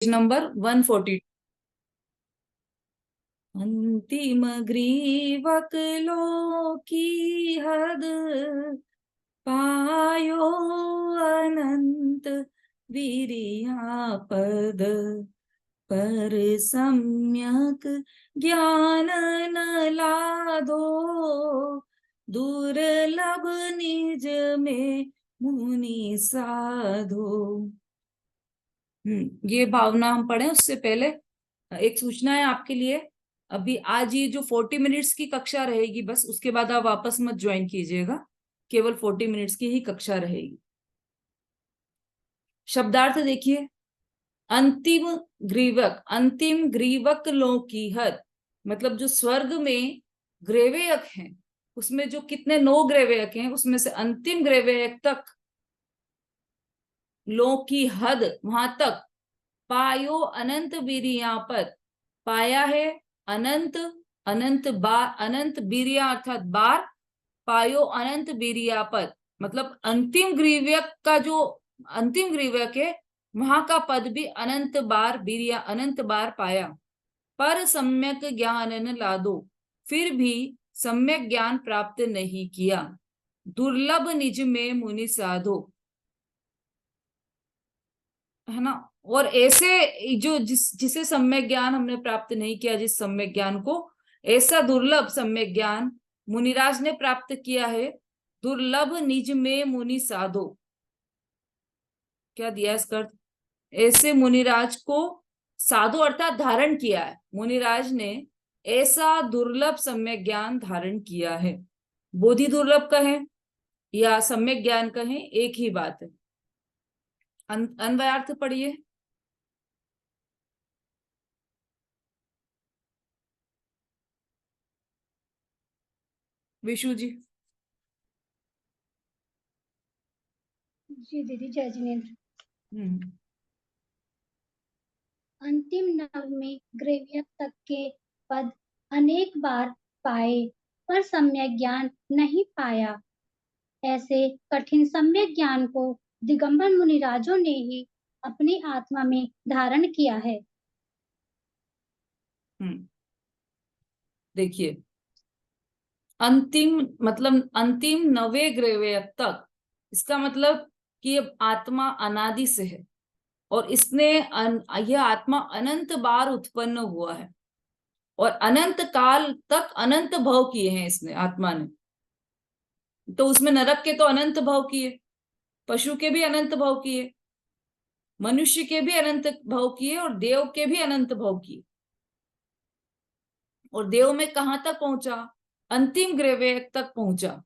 Number 140। अंतिम ग्रीवक लो की हद, पायो अनंत वीर्यापद, पर सम्यक ज्ञान न लादो, दुर्लभ निज में मुनि साधो। ये भावना हम पढ़े उससे पहले एक सूचना है आपके लिए। अभी आज ये जो 40 मिनट्स की कक्षा रहेगी, बस उसके बाद आप वापस मत ज्वाइन कीजिएगा, केवल 40 मिनट्स की ही कक्षा रहेगी। शब्दार्थ देखिए, अंतिम ग्रीवक लो की हद, मतलब जो स्वर्ग में ग्रेवेयक हैं उसमें जो कितने 9 ग्रेवेयक हैं उसमें से अंतिम ग्रेवेयक तक, लो की हद वहां तक, पायो अनंत वीर्यापद, पाया है अनंत, अनंत वीर्या अर्थात बार, पायो अनंत वीर्यापद, मतलब अंतिम ग्रीवक का जो अंतिम ग्रीवक है वहां का पद भी अनंत बार वीर्या अनंत बार पाया। पर सम्यक ज्ञान न लादो, फिर भी सम्यक ज्ञान प्राप्त नहीं किया, दुर्लभ निज में मुनि साधो, है ना। और ऐसे जो जिसे सम्यक ज्ञान हमने प्राप्त नहीं किया, जिस सम्यक ज्ञान को, ऐसा दुर्लभ सम्यक ज्ञान मुनिराज ने प्राप्त किया है। दुर्लभ निज में मुनि साधो, क्या दिया इसका अर्थ? ऐसे मुनिराज को साधु अर्थात धारण किया है, मुनिराज ने ऐसा दुर्लभ सम्यक ज्ञान धारण किया है। बोधि दुर्लभ कहें या सम्यक ज्ञान कहें, एक ही बात है। अन्वयार्थ पढ़िए। विशु जी। जी दीदी, जय जिनेन्द्र। हम्म। अंतिम नवमी ग्रेवियक तक के पद अनेक बार पाए, पर सम्यक ज्ञान नहीं पाया। ऐसे कठिन सम्यक ज्ञान को दिगंबर मुनिराजों ने ही अपनी आत्मा में धारण किया है। देखिए, अंतिम मतलब अंतिम 9वें ग्रेवेयक तक, इसका मतलब कि ये आत्मा अनादि से है और इसने यह आत्मा अनंत बार उत्पन्न हुआ है और अनंत काल तक अनंत भव किए हैं इसने, आत्मा ने। तो उसमें नरक के तो अनंत भव किए, पशु के भी अनंत भव किए, मनुष्य के भी अनंत भव किए और देव के भी अनंत भव किए। और देव में कहां तक पहुंचा? अंतिम ग्रेवेयक तक पहुंचा।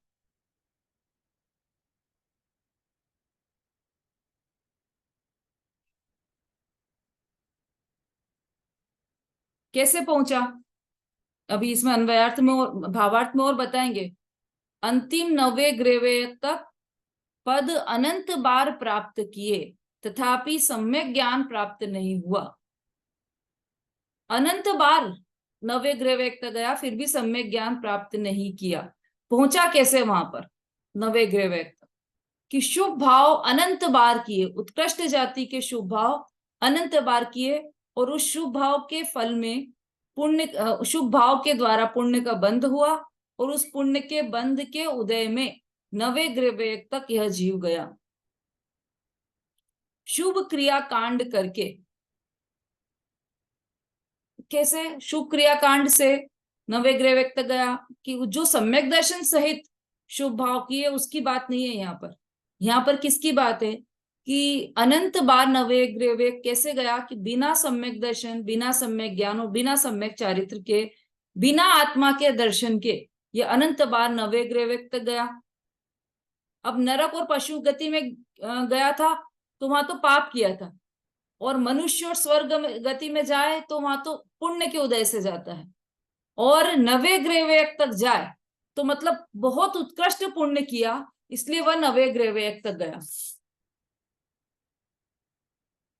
कैसे पहुंचा? अभी इसमें अन्वयार्थ में और भावार्थ में और बताएंगे। अंतिम 9वें ग्रेवेयक तक पद अनंत बार प्राप्त किए, तथापि सम्यक ज्ञान प्राप्त नहीं हुआ। अनंत बार 9वें ग्रेवेयक तक गया, फिर भी सम्यक ज्ञान प्राप्त नहीं किया। पहुंचा कैसे वहां पर 9वें ग्रेवेयक तक? कि शुभ भाव अनंत बार किए, उत्कृष्ट जाति के शुभ भाव अनंत बार किए, और उस शुभ भाव के फल में पुण्य, शुभ भाव के द्वारा पुण्य का बंध हुआ, और उस पुण्य के बंध के उदय में 9वें ग्रेवेयक तक यह जीव गया। शुभ क्रिया कांड करके, कैसे शुभ क्रिया कांड से 9वें ग्रेवेयक तक गया? कि जो सम्यक दर्शन सहित शुभ भाव की है उसकी बात नहीं है यहाँ पर। यहाँ पर किसकी बात है? कि अनंत बार 9वें ग्रेवेयक कैसे गया? कि बिना सम्यक दर्शन, बिना सम्यक ज्ञान और बिना सम्यक चारित्र के, बिना आत्मा के दर्शन के, ये अनंत बार 9वें ग्रेवेयक तक गया। अब नरक और पशु गति में गया था तो वहां तो पाप किया था, और मनुष्य और स्वर्ग गति में जाए तो वहां तो पुण्य के उदय से जाता है। और 9वें ग्रेवेयक तक जाए तो मतलब बहुत उत्कृष्ट पुण्य किया, इसलिए वह 9वें ग्रेवेयक तक गया।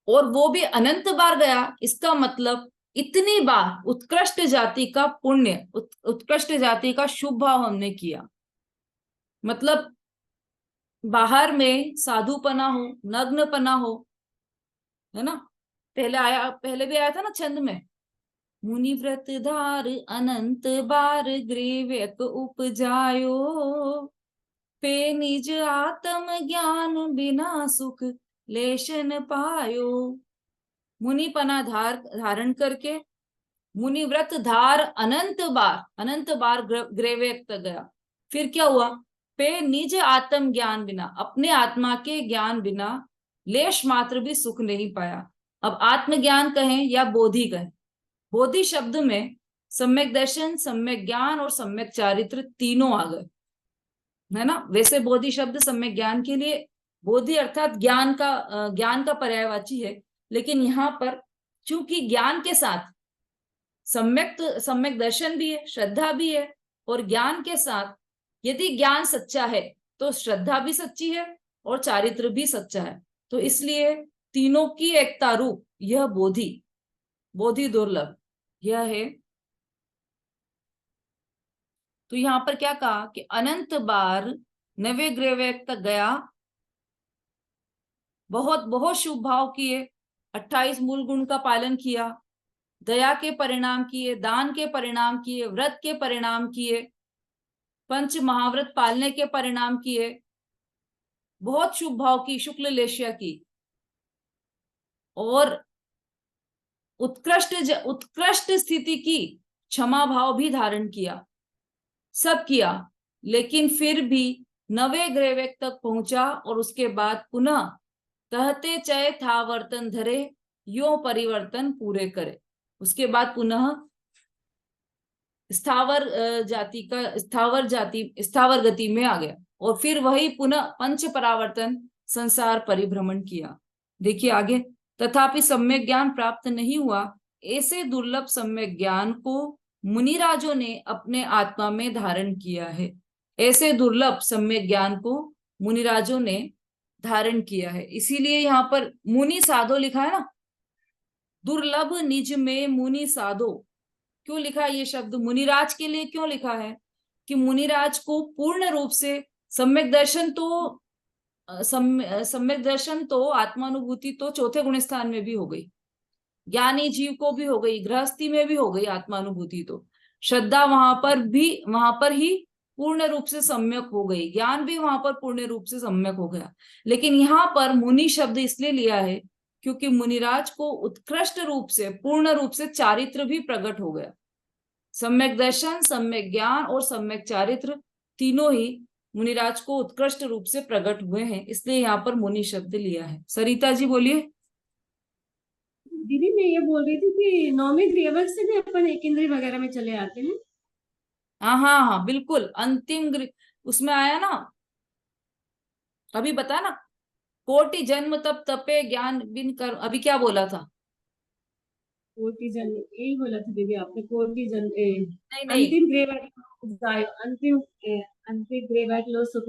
और वो भी अनंत बार गया, इसका मतलब इतनी बार उत्कृष्ट जाति का पुण्य, उत्कृष्ट जाति का शुभ भाव हमने किया। मतलब बाहर में साधुपना हो, नग्नपना हो, है ना, पहले भी आया था ना छंद में, मुनि व्रत धार अनंत बार ग्रीव्यक उपजायो, पे निज आत्म ज्ञान बिना सुख लेश न पायो। मुनि पना धारण करके, मुनि व्रत धार अनंत बार ग्रेवेक तक गया। फिर क्या हुआ? पे निज आत्म ज्ञान बिना, अपने आत्मा के ज्ञान बिना लेश मात्र भी सुख नहीं पाया। अब आत्मज्ञान कहें या बोधि कहें, बोधि शब्द में सम्यक दर्शन, सम्यक ज्ञान और सम्यक चारित्र तीनों आ गए, है ना। वैसे बोधि शब्द सम्यक ज्ञान के लिए, बोधि अर्थात ज्ञान का पर्यायवाची है, लेकिन यहाँ पर चूंकि ज्ञान के साथ सम्यक दर्शन भी है, श्रद्धा भी है, और ज्ञान के साथ यदि ज्ञान सच्चा है तो श्रद्धा भी सच्ची है और चारित्र भी सच्चा है, तो इसलिए तीनों की एकता रूप यह बोधि दुर्लभ यह है। तो यहां पर क्या कहा कि अनंत बार नवे ग्रह तक गया, बहुत बहुत शुभ भाव किए, 28 मूल गुण का पालन किया, दया के परिणाम किए, दान के परिणाम किए, व्रत के परिणाम किए, पंच महाव्रत पालने के परिणाम किए, बहुत शुभ भाव की, शुक्ल लेशिया की, और उत्कृष्ट स्थिति की, क्षमा भाव भी धारण किया, सब किया, लेकिन फिर भी नवे ग्रह तक पहुंचा, और उसके बाद पुनः कहते चय था वर्तन धरे, यो परिवर्तन पूरे करे। उसके बाद पुनः स्थावर गति में आ गया, और फिर वही पुनः पंच परावर्तन संसार परिभ्रमण किया। देखिए आगे, तथापि सम्यक ज्ञान प्राप्त नहीं हुआ, ऐसे दुर्लभ सम्यक ज्ञान को मुनिराजों ने अपने आत्मा में धारण किया है। ऐसे दुर्लभ सम्यक ज्ञान को मुनिराजों ने धारण किया है, इसीलिए यहाँ पर मुनि साधो लिखा है ना, दुर्लभ निज में मुनि साधो। क्यों लिखा है ये शब्द मुनिराज के लिए? क्यों लिखा है कि मुनिराज को पूर्ण रूप से सम्यक दर्शन तो सम्यक दर्शन तो आत्मानुभूति तो चौथे गुण स्थान में भी हो गई, ज्ञानी जीव को भी हो गई, गृहस्थी में भी हो गई आत्मानुभूति, तो श्रद्धा वहां पर ही पूर्ण रूप से सम्यक हो गई, ज्ञान भी वहां पर पूर्ण रूप से सम्यक हो गया। लेकिन यहाँ पर मुनि शब्द इसलिए लिया है क्योंकि मुनिराज को उत्कृष्ट रूप से, पूर्ण रूप से चारित्र भी प्रकट हो गया। सम्यक दर्शन, सम्यक ज्ञान और सम्यक चारित्र तीनों ही मुनिराज को उत्कृष्ट रूप से प्रकट हुए हैं, इसलिए यहाँ पर मुनि शब्द लिया है। सरिता जी बोलिए। दीदी मैं ये बोल रही थी कि नौवीं ग्रेवक से भी अपन एक इंद्रिय वगैरह में चले आते हैं। हाँ हाँ हाँ बिल्कुल, उसमें आया ना, अभी बता ना, कोटि जन्म तप तपे ज्ञान बिन कर, अभी क्या बोला था? कोटि जन्म, यही बोला था दीदी आपने, कोटि जन्म नहीं नहीं, अंतिम ग्रेवक, अंतिम ग्रेवक लो सुख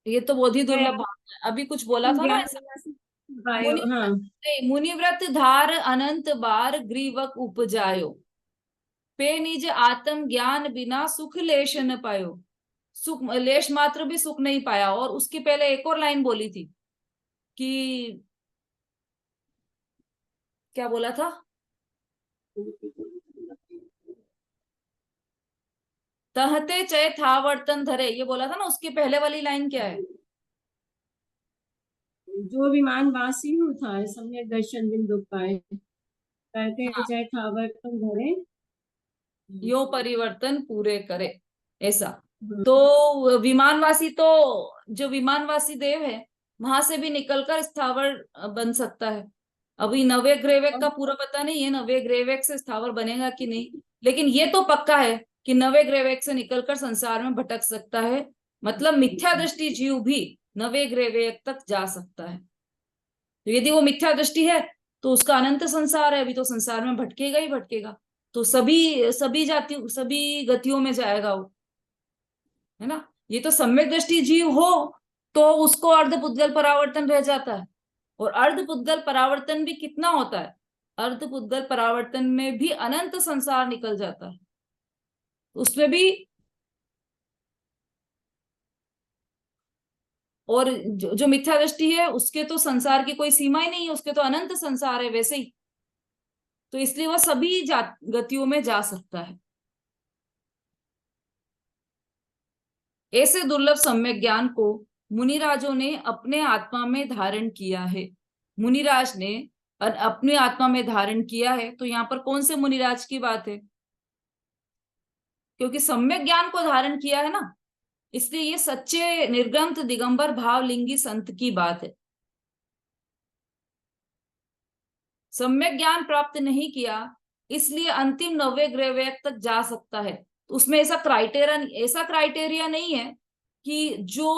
ये तो बोधि दुर्लभ भाव है, अभी कुछ बोला था ना ऐसा। मुनि हाँ। नहीं, मुनिव्रत धार अनंत बार ग्रीवक उपजायो, पे निज आत्म ज्ञान बिना सुख लेश न पायो। सुख लेश मात्र भी सुख नहीं पाया, और उसकी पहले एक और लाइन बोली थी कि क्या बोला था? तहते चय था वर्तन धरे, ये बोला था ना, उसकी पहले वाली लाइन क्या है? जो विमान वासी हो था सम्यक दर्शन बिन दुख पाए, कहते हाँ, चाहे खावर तुम धरे, यो परिवर्तन पूरे करे, ऐसा। तो विमानवासी तो, जो विमानवासी देव है वहां से भी निकलकर स्थावर बन सकता है। अभी नवे ग्रेवेक का पूरा पता नहीं है, नवे ग्रेवेक से स्थावर बनेगा कि नहीं, लेकिन ये तो पक्का है कि नवे ग्रेवेक से निकलकर संसार में भटक सकता है, मतलब मिथ्या दृष्टि जीव भी नवे ग्रेवेक तक जा सकता है। तो यदि वो मिथ्या दृष्टि है तो उसका अनंत संसार है, अभी तो संसार में भटकेगा ही भटकेगा, तो सभी गतियों में जाएगा वो, है ना। ये तो सम्यक दृष्टि जीव हो तो उसको अर्ध पुद्गल परावर्तन रह जाता है, और अर्ध पुद्गल परावर्तन भी कितना होता है? अर्ध पुद्गल परावर्तन में भी अनंत संसार निकल जाता है, उसमें भी, और जो मिथ्या दृष्टि है उसके तो संसार की कोई सीमा ही नहीं है, उसके तो अनंत संसार है वैसे ही। तो इसलिए वह सभी गतियों में जा सकता है। ऐसे दुर्लभ सम्यक ज्ञान को मुनिराजों ने अपने आत्मा में धारण किया है। मुनिराज ने अपनी आत्मा में धारण किया है, तो यहाँ पर कौन से मुनिराज की बात है? क्योंकि सम्यक ज्ञान को धारण किया है ना, इसलिए ये सच्चे निर्ग्रंथ दिगंबर भावलिंगी संत की बात है। सम्यक ज्ञान प्राप्त नहीं किया, इसलिए अंतिम 9वें ग्रह तक जा सकता है। तो उसमें ऐसा क्राइटेरिया नहीं है कि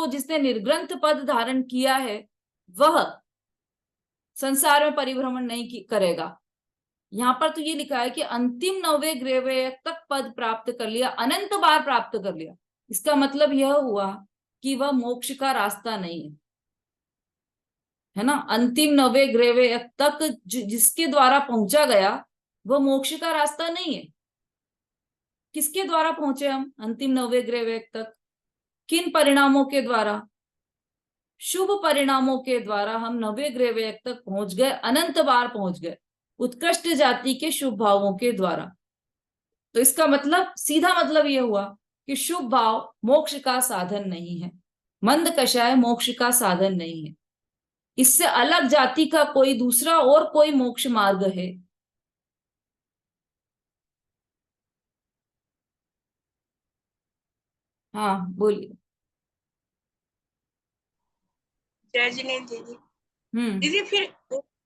जिसने निर्ग्रंथ पद धारण किया है वह संसार में परिभ्रमण नहीं करेगा। यहाँ पर तो ये लिखा है कि अंतिम 9वें ग्रह तक पद प्राप्त कर लिया, अनंत बार प्राप्त कर लिया। इसका मतलब यह हुआ कि वह मोक्ष का रास्ता नहीं है ना। अंतिम 9वें ग्रह तक जिसके द्वारा पहुंचा गया वह मोक्ष का रास्ता नहीं है। किसके द्वारा पहुंचे हम अंतिम 9वें ग्रह तक? किन परिणामों के द्वारा? शुभ परिणामों के द्वारा हम 9वें ग्रह तक पहुंच गए, अनंत बार पहुंच गए, उत्कृष्ट जाति के शुभ भावों के द्वारा। तो इसका मतलब, सीधा मतलब यह हुआ कि शुभ भाव मोक्ष का साधन नहीं है, मंद कषाय मोक्ष का साधन नहीं है। इससे अलग जाति का कोई दूसरा और कोई मोक्ष मार्ग है? हाँ बोलिए। जय जिनेन्द्र दीदी। हम्म। दीदी फिर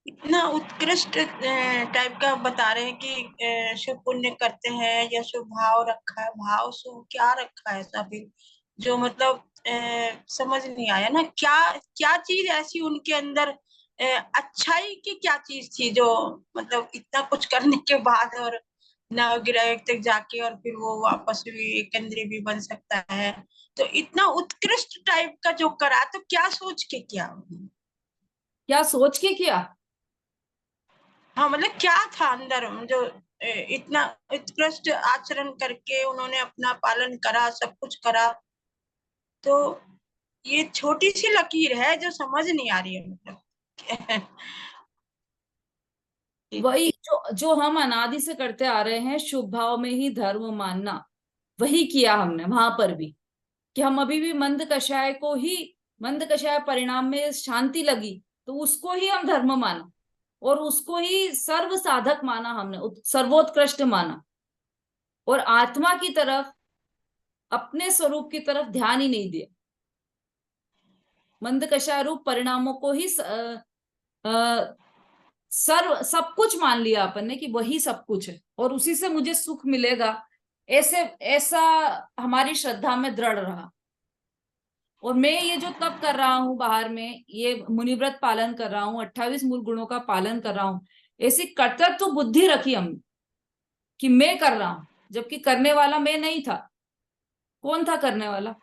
इतना उत्कृष्ट टाइप का बता रहे हैं कि शुभ पुण्य करते हैं या शुभ भाव रखा है, भाव शुभ क्या रखा है ऐसा फिर जो मतलब समझ नहीं आया ना। क्या क्या चीज ऐसी उनके अंदर अच्छाई की क्या चीज थी जो मतलब इतना कुछ करने के बाद और नवग्रह तक जाके और फिर वो वापस भी एक इंद्रिय भी बन सकता है, तो इतना उत्कृष्ट टाइप का जो करा, तो क्या सोच के किया? क्या सोच के किया? हाँ मतलब क्या था अंदर जो इतना उत्कृष्ट आचरण करके उन्होंने अपना पालन करा, सब कुछ करा। तो ये छोटी सी लकीर है जो समझ नहीं आ रही है मतलब। वही जो हम अनादि से करते आ रहे हैं, शुभ भाव में ही धर्म मानना, वही किया हमने वहां पर भी। कि हम अभी भी मंद कषाय परिणाम में शांति लगी तो उसको ही हम धर्म माना, और उसको ही सर्व साधक माना हमने, सर्वोत्कृष्ट माना। और आत्मा की तरफ, अपने स्वरूप की तरफ ध्यान ही नहीं दिया। मंद कषाय रूप परिणामों को ही सब कुछ मान लिया अपन ने कि वही सब कुछ है और उसी से मुझे सुख मिलेगा। ऐसा हमारी श्रद्धा में दृढ़ रहा। और मैं ये जो तप कर रहा हूँ बाहर में, ये मुनिव्रत पालन कर रहा हूँ, 28 मूल गुणों का पालन कर रहा हूँ, ऐसी कर्तृत्व बुद्धि रखी हमने कि मैं कर रहा हूं, जबकि करने वाला मैं नहीं था। कौन था करने वाला?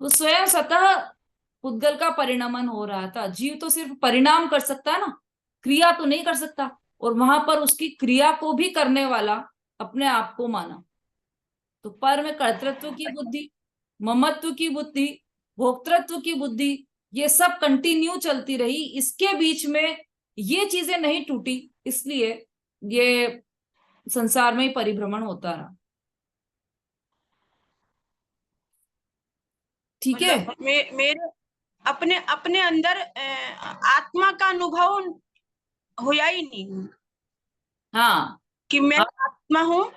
वो स्वयं स्वतः पुद्गल का परिणमन हो रहा था। जीव तो सिर्फ परिणाम कर सकता है ना, क्रिया तो नहीं कर सकता। और वहां पर उसकी क्रिया को भी करने वाला अपने आप को माना। तो पर में कर्तृत्व की बुद्धि, ममत्व की बुद्धि, भोक्तृत्व की बुद्धि, ये सब कंटिन्यू चलती रही। इसके बीच में ये चीजें नहीं टूटी, इसलिए ये संसार में ही परिभ्रमण होता रहा। ठीक है। मतलब मेरे अपने अपने अंदर आत्मा का अनुभव होया ही नहीं हाँ। कि मैं आत्मा हूँ,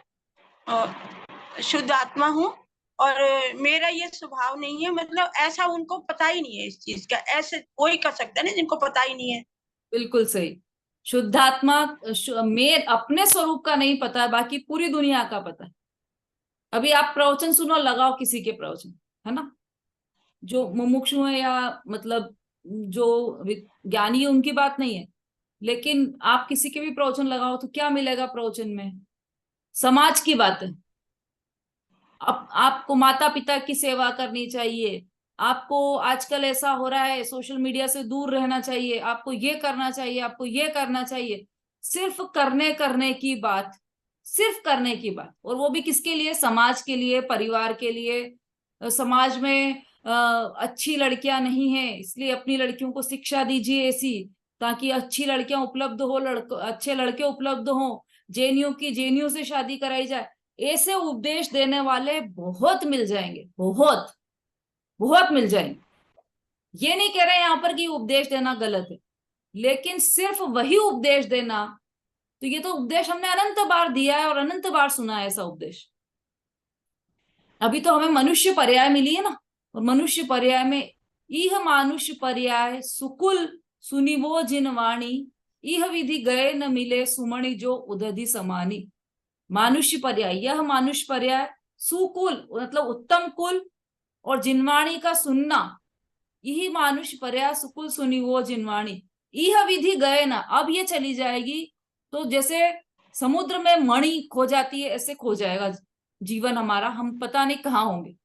शुद्ध आत्मा हूँ और मेरा ये स्वभाव नहीं है। मतलब ऐसा उनको पता ही नहीं है इस चीज का। ऐसे कोई कर सकता है ना जिनको पता ही नहीं है। बिल्कुल सही। शुद्धात्मा में अपने स्वरूप का नहीं पता है, बाकी पूरी दुनिया का पता है। अभी आप प्रवचन सुनो, लगाओ किसी के प्रवचन, है ना, जो मुमुक्षु है या मतलब जो ज्ञानी है, उनकी बात नहीं है, लेकिन आप किसी के भी प्रवचन लगाओ तो क्या मिलेगा प्रवचन में? समाज की बात है। आपको माता पिता की सेवा करनी चाहिए, आपको आजकल ऐसा हो रहा है सोशल मीडिया से दूर रहना चाहिए, आपको ये करना चाहिए, आपको ये करना चाहिए। सिर्फ करने की बात, सिर्फ करने की बात। और वो भी किसके लिए? समाज के लिए, परिवार के लिए, समाज में अच्छी लड़कियां नहीं है, इसलिए अपनी लड़कियों को शिक्षा दीजिए ऐसी, ताकि अच्छी लड़कियां उपलब्ध हो, अच्छे लड़के उपलब्ध हो, जेएनयू की जेएनयू से शादी कराई जाए। ऐसे उपदेश देने वाले बहुत मिल जाएंगे, बहुत बहुत मिल जाएंगे। ये नहीं कह रहे यहाँ पर कि उपदेश देना गलत है, लेकिन सिर्फ वही उपदेश देना, तो ये तो उपदेश हमने अनंत बार दिया है और अनंत बार सुना है ऐसा उपदेश। अभी तो हमें मनुष्य पर्याय मिली है ना, और मनुष्य पर्याय में इह मानुष्य पर्याय सुकुल सुनिवो जिन वाणी, इह विधि गए न मिले सुमणि जो उदधि समानी। मानुष्य पर्याय, यह मानुष्य पर्याय सुकुल मतलब उत्तम कुल और जिनवाणी का सुनना, यही मानुष्य पर्याय सुकुल सुनिवो जिनवाणी। यह विधि गए ना, अब ये चली जाएगी तो जैसे समुद्र में मणि खो जाती है ऐसे खो जाएगा जीवन हमारा, हम पता नहीं कहाँ होंगे।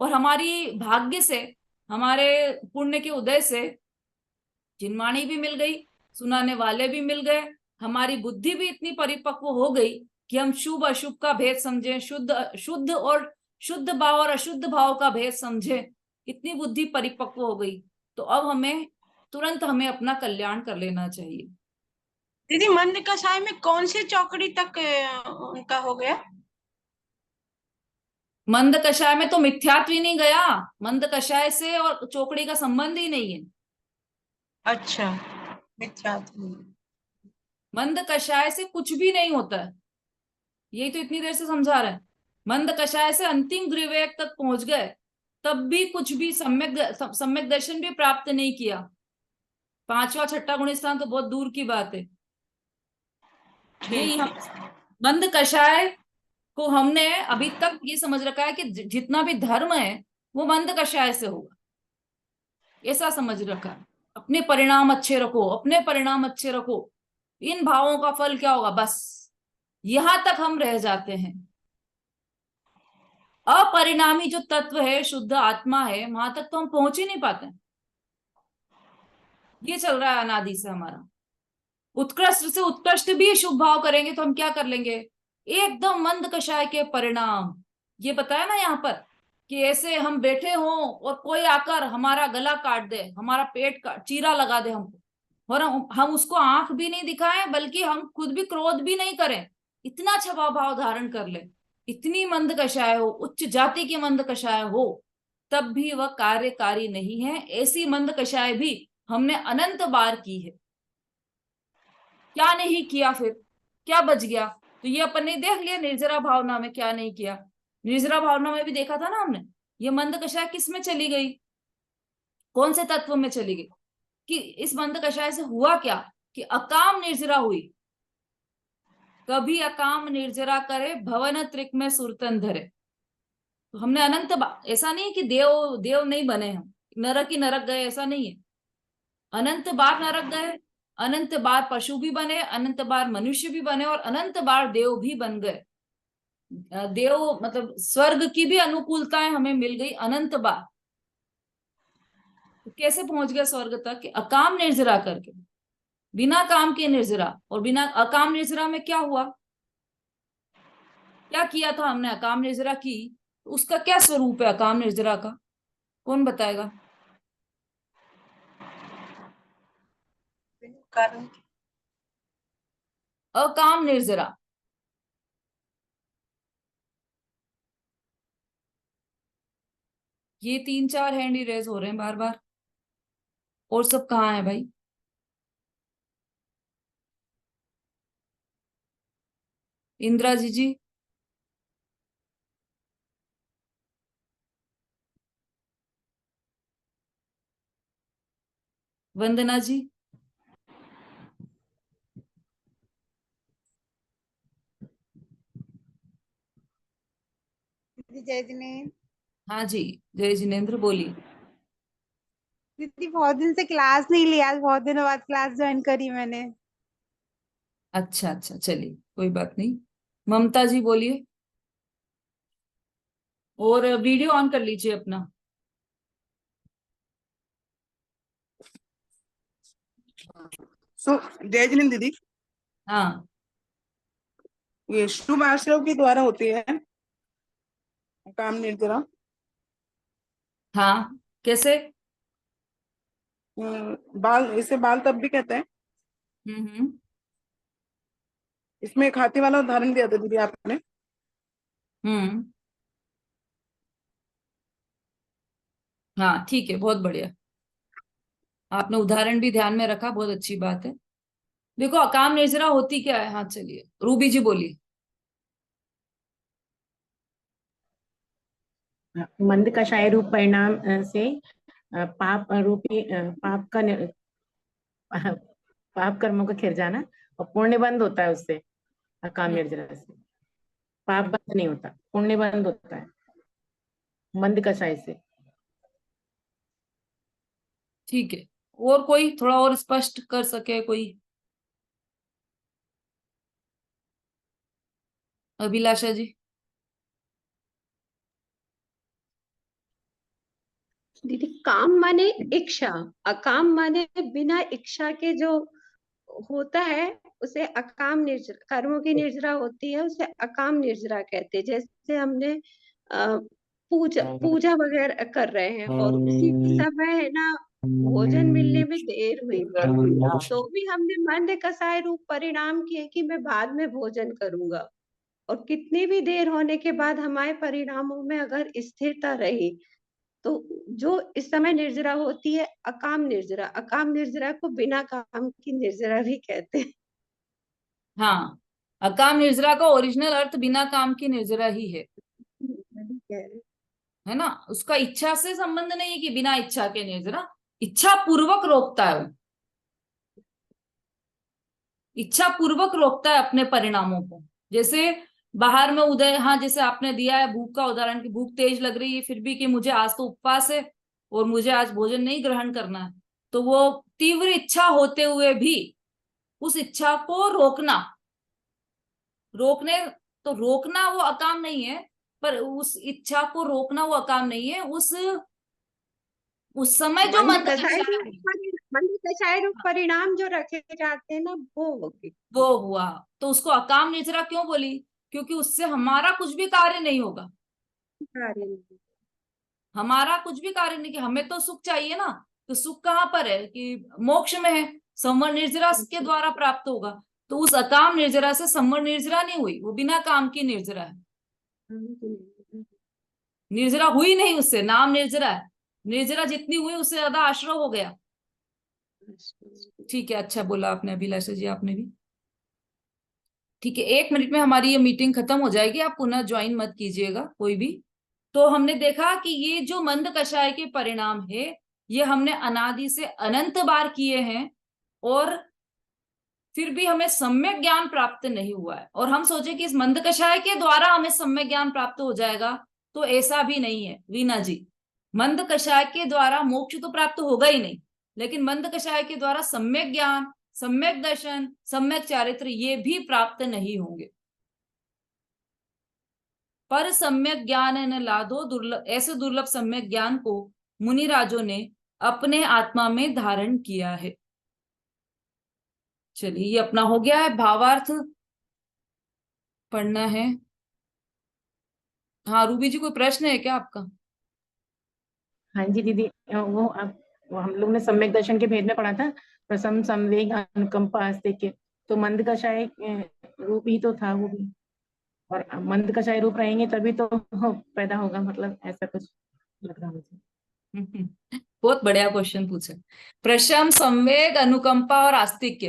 और हमारी भाग्य से, हमारे पुण्य के उदय से जिनवाणी भी मिल गई, सुनाने वाले भी मिल गए, हमारी बुद्धि भी इतनी परिपक्व हो गई कि हम शुभ अशुभ का भेद समझे, शुद्ध भाव और अशुद्ध भाव का भेद समझे, इतनी बुद्धि परिपक्व हो गई। तो अब हमें तुरंत हमें अपना कल्याण कर लेना चाहिए। दीदी मंद कषाय में कौन सी चौकड़ी तक उनका हो गया? मंद कषाय में तो मिथ्यात्व ही नहीं गया, मंद कषाय से और चौकड़ी का संबंध ही नहीं है। अच्छा, मिथ्यात्व। मंद कषाय से कुछ भी नहीं होता है, यही तो इतनी देर से समझा रहे हैं। मंद कषाय से अंतिम गृहवेग तक पहुंच गए, तब भी कुछ भी सम्यक दर्शन भी प्राप्त नहीं किया। पांचवा छठा गुण स्थान तो बहुत दूर की बात है। यही ठीक हम है। मंद कषाय को हमने अभी तक ये समझ रखा है कि जितना भी धर्म है वो मंद कषाय से होगा, ऐसा समझ रखा है। अपने परिणाम अच्छे रखो, अपने परिणाम अच्छे रखो, इन भावों का फल क्या होगा, बस यहां तक हम रह जाते हैं। अपरिणामी जो तत्व है, शुद्ध आत्मा है, वहां तक तो हम पहुंच ही नहीं पाते। ये चल रहा है अनादि से हमारा। उत्कृष्ट से उत्कृष्ट भी शुभ भाव करेंगे तो हम क्या कर लेंगे, एकदम मंद कषाय के परिणाम। ये बताया ना यहाँ पर कि ऐसे हम बैठे हों और कोई आकर हमारा गला काट दे, हमारा पेट का चीरा लगा दे हमको, और हम उसको आंख भी नहीं दिखाएं, बल्कि हम खुद भी क्रोध भी नहीं करें, इतना क्षमा भाव धारण कर ले, इतनी मंद कषाय हो, उच्च जाति की मंद कषाय हो, तब भी वह कार्यकारी नहीं है। ऐसी मंद कषाय भी हमने अनंत बार की है। क्या नहीं किया, फिर क्या बच गया? तो ये अपन ने देख लिया निर्जरा भावना में क्या नहीं किया। निर्जरा भावना में भी देखा था ना हमने, ये मंद कषाय किस में चली गई, कौन से तत्व में चली गई, कि इस मंद कषाय से हुआ क्या कि अकाम निर्जरा हुई। कभी अकाम निर्जरा करे भवन त्रिक में सुरतन धरे। तो हमने ऐसा नहीं है कि देव देव नहीं बने हम, नरक ही नरक गए, ऐसा नहीं है। अनंत बार नरक गए, अनंत बार पशु भी बने, अनंत बार मनुष्य भी बने, और अनंत बार देव भी बन गए। देव मतलब स्वर्ग की भी अनुकूलताएं हमें मिल गई अनंत बार। तो कैसे पहुंच गए स्वर्ग तक कि अकाम निर्जरा करके, बिना काम के निर्जरा। और बिना अकाम निर्जरा में क्या हुआ, क्या किया था हमने अकाम निर्जरा की, तो उसका क्या स्वरूप है अकाम निर्जरा का, कौन बताएगा? कारण अकाम निर्जरा, ये 3-4 हैंड ही रेज हो रहे हैं बार बार, और सब कहाँ है भाई? इंदिरा जी, वंदना जी, दीदी जय जिनेंद्र। हाँ जी, जय जिनेन्द्र बोलिए। दीदी बहुत दिन से क्लास नहीं लिया, आज बहुत दिनों बाद क्लास ज्वाइन करी मैंने। अच्छा अच्छा, चलिए कोई बात नहीं। ममता जी बोलिए, और वीडियो ऑन कर लीजिए अपना। जय जिनेंद्र दीदी, हाँ, ये शुभ आश्रम के द्वारा होती है काम निर्जरा। हाँ, कैसे? बाल, इसे बाल तब भी कहते हैं। हम्म। इसमें एक हाथी वाला उदाहरण दिया था दीदी आपने। हम्म। हाँ ठीक है, बहुत बढ़िया, आपने उदाहरण भी ध्यान में रखा, बहुत अच्छी बात है। देखो अकाम निर्जरा होती क्या है? हाँ चलिए रूबी जी बोलिए। मंद कषाय रूप परिणाम से पाप रूपी पाप कर्मों का खिर जाना, और पुण्य बंद होता है उससे, अकाम हम्म, निर्जरा से। पाप बंद नहीं होता, पुण्य बंद होता है मंद कषाय से। ठीक है, और कोई थोड़ा और स्पष्ट कर सके कोई? अभिलाषा जी। दीदी, काम माने इच्छा, अकाम माने बिना इच्छा के जो होता है उसे अकाम निर्जरा, कर्मों की निर्जरा होती है उसे अकाम निर्जरा कहते हैं। जैसे हमने पूजा पूजा वगैरह कर रहे हैं और उसी समय है ना भोजन मिलने में देर हुई, तो भी हमने मंद कसाय रूप परिणाम किए कि मैं बाद में भोजन करूंगा, और कितनी भी देर होने के बाद हमारे परिणामों में अगर स्थिरता रही, तो जो इस समय निर्जरा होती है अकाम निर्जरा, अकाम निर्जरा को बिना काम की निर्जरा भी कहते हैं। हाँ, अकाम निर्जरा का ओरिजिनल अर्थ बिना काम की निर्जरा ही है वही कह रहे हैं। है ना? उसका इच्छा से संबंध नहीं है कि बिना इच्छा के निर्जरा, इच्छा पूर्वक रोकता है वो, इच्छा पूर्वक रोकता है अपने परिणामों को। जैसे बाहर में उदय, हाँ जैसे आपने दिया है भूख का उदाहरण कि भूख तेज लग रही है फिर भी कि मुझे आज तो उपवास है और मुझे आज भोजन नहीं ग्रहण करना है, तो वो तीव्र इच्छा होते हुए भी उस इच्छा को रोकना, रोकने, तो रोकना वो अकाम नहीं है, पर उस इच्छा को रोकना वो अकाम नहीं है। उस समय जो मंद मंद कसाय कषाय रूप मंद कसाय रूप परिणाम जो रखे जाते हैं ना, वो होगी। वो हुआ, तो उसको अकाम निर्जरा क्यों बोली? क्योंकि उससे हमारा कुछ भी कार्य नहीं होगा, कार्य नहीं। हमारा कुछ भी कार्य नहीं, कि हमें तो सुख चाहिए ना, तो सुख कहाँ पर है? कि मोक्ष में है, संवर निर्जरा के द्वारा प्राप्त होगा। तो उस अकाम निर्जरा से संवर निर्जरा नहीं हुई, वो बिना काम की निर्जरा है, निर्जरा हुई नहीं उससे, नाम निर्जरा है, निर्जरा जितनी हुई उससे ज्यादा आश्रय हो गया। ठीक है, अच्छा बोला आपने अभिलाषा जी, आपने भी। ठीक है, 1 मिनट में हमारी ये मीटिंग खत्म हो जाएगी, आप पुनः ज्वाइन मत कीजिएगा कोई भी। तो हमने देखा कि ये जो मंद कषाय के परिणाम है ये हमने अनादि से अनंत बार किए हैं, और फिर भी हमें सम्यक ज्ञान प्राप्त नहीं हुआ है, और हम सोचे कि इस मंद कषाय के द्वारा हमें सम्यक ज्ञान प्राप्त हो जाएगा, तो ऐसा भी नहीं है वीना जी। मंद कषाय के द्वारा मोक्ष तो प्राप्त होगा ही नहीं, लेकिन मंद कषाय के द्वारा सम्यक ज्ञान, सम्यक दर्शन, सम्यक चारित्र ये भी प्राप्त नहीं होंगे। पर सम्यक ज्ञान न लादो दुर्लभ, ऐसे दुर्लभ सम्यक ज्ञान को मुनिराजों ने अपने आत्मा में धारण किया है। चलिए ये अपना हो गया है, भावार्थ पढ़ना है। हाँ रूबी जी, कोई प्रश्न है क्या आपका? हाँ जी दीदी, वो हम लोग ने सम्यक दर्शन के भेद में पढ़ा था, प्रसम संवेग अनुकंपा आस्तिक्य, तो मंद कषाय रूप ही तो था वो भी, और मंद कषाय रूप रहेंगे तभी तो पैदा होगा, मतलब ऐसा कुछ लग रहा मुझे। बहुत बढ़िया क्वेश्चन पूछा। प्रशम, संवेग, अनुकंपा और आस्तिक्य,